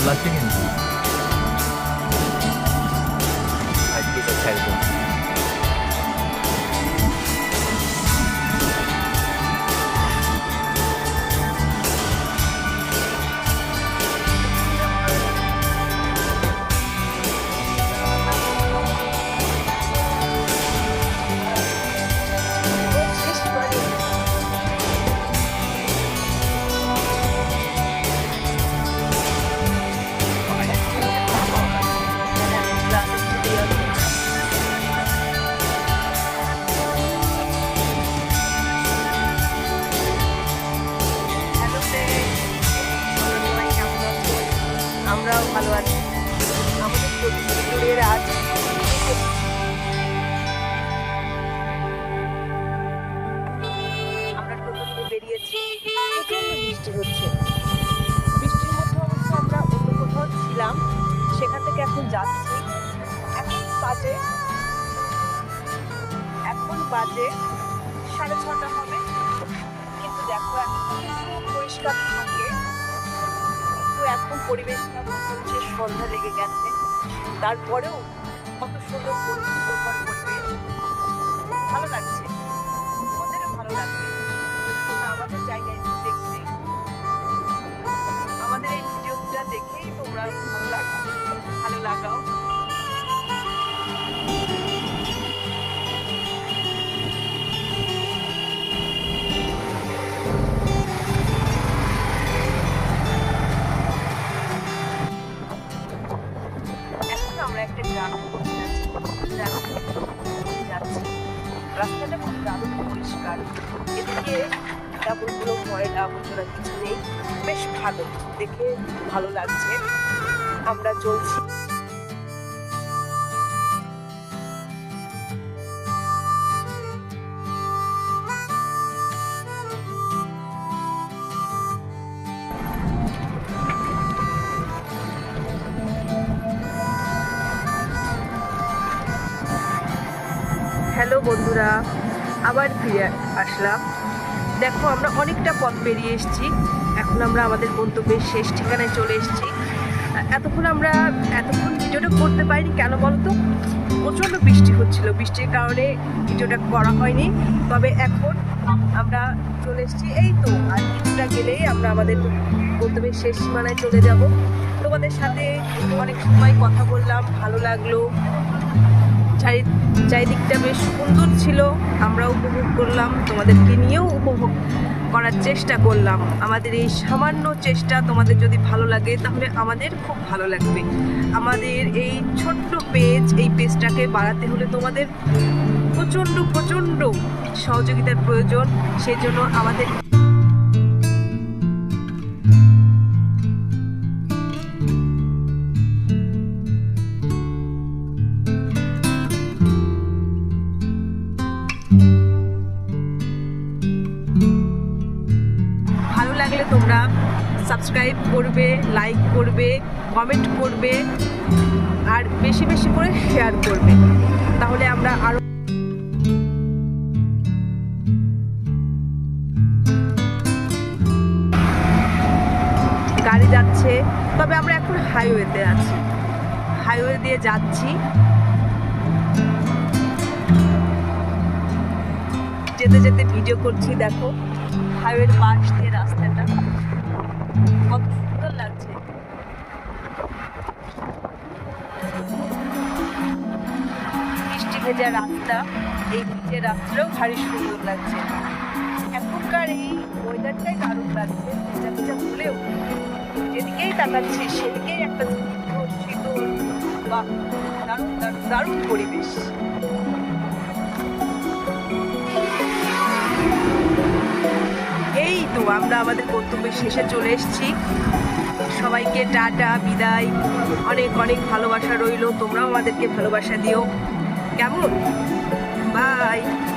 লাগছে কিন্তু আজকে তো ছাড়বো। আমরাও ভালো আছি। আমাদের ট্যুরের আজ আমরা টোটো নিয়ে বেরিয়েছি। প্রচন্ড বৃষ্টি হচ্ছে। বৃষ্টির মধ্যে অবশ্য আমরা অন্য কোথাও ছিলাম, সেখান থেকে এখন যাচ্ছি। এখন বাজে 6:30 হবে, কিন্তু দেখো এখন পরিষ্কার থাকে। এখন পরিবেশটা মনে হচ্ছে সন্ধ্যা লেগে গেছে, তারপরেও কত সুন্দর পরিবেশ, ভালো লাগছে, আমাদেরও ভালো লাগছে। আমাদের জায়গায় দেখতে, আমাদের এই ভিডিওটা দেখেই তোমরা ভালো লাগাও। আমরা একটা গ্রামে যাচ্ছি। রাস্তাটা খুব দারুণ পরিষ্কার, এদিকে ডাবলগুলো ময়লা আবর্জনা কিছু নেই, বেশ ভালো, দেখে ভালো লাগছে। আমরা চলছি। হ্যালো বন্ধুরা, আবার ফিরে আসলাম। দেখো আমরা অনেকটা পথ পেরিয়ে এসেছি, এখন আমরা আমাদের গন্তব্যের শেষ ঠিকানায় চলে এসেছি। এতক্ষণ ভিডিওটা করতে পারিনি, কেন বলতো, প্রচণ্ড বৃষ্টি হচ্ছিল, বৃষ্টির কারণে ভিডিওটা করা হয়নি। তবে এখন আমরা চলে এসেছি, এই তো আর কিছুটা গেলেই আমরা আমাদের গন্তব্যের শেষ সীমানায় চলে যাব। তোমাদের সাথে অনেক সময় কথা বললাম, ভালো লাগলো। চারিদিকটা বেশ সুন্দর ছিল, আমরা উপভোগ করলাম, তোমাদেরকে নিয়েও উপভোগ করার চেষ্টা করলাম। আমাদের এই সামান্য চেষ্টা তোমাদের যদি ভালো লাগে তাহলে আমাদের খুব ভালো লাগবে। আমাদের এই ছোট্ট এই পেজটাকে বাড়াতে হলে তোমাদের প্রচণ্ড সহযোগিতার প্রয়োজন। সেই জন্য আমাদের ভালো লাগলে তোমরা সাবস্ক্রাইব করবে, লাইক করবে, কমেন্ট করবে, আর বেশি বেশি করে শেয়ার করবে, তাহলে আমরা আরো গাড়ি যাচ্ছে। তবে আমরা এখন হাইওয়েতে আছি, হাইওয়ে দিয়ে যাচ্ছি। যেতে যেতে ভিডিও করছি, দেখো হাইওয়ের পাশ দিয়ে রাস্তাটা কত সুন্দর লাগছে। বৃষ্টি ভেজা রাস্তা, এই ভিজে রাস্তাটাও ভারী সুন্দর লাগছে। এখনকার এই ওয়েদারটাই দারুণ লাগছে, ভেজা ভেজা হলেও যেদিকেই তাকাচ্ছি সেদিকেই একটা শীতল বা দারুণ দারুণ দারুণ পরিবেশ। এই তো আমরা আমাদের গন্তব্যের শেষে চলে এসেছি। সবাইকে টাটা, বিদায়, অনেক অনেক ভালোবাসা রইলো। তোমরাও আমাদেরকে ভালোবাসা দিও, কেমন? বাই।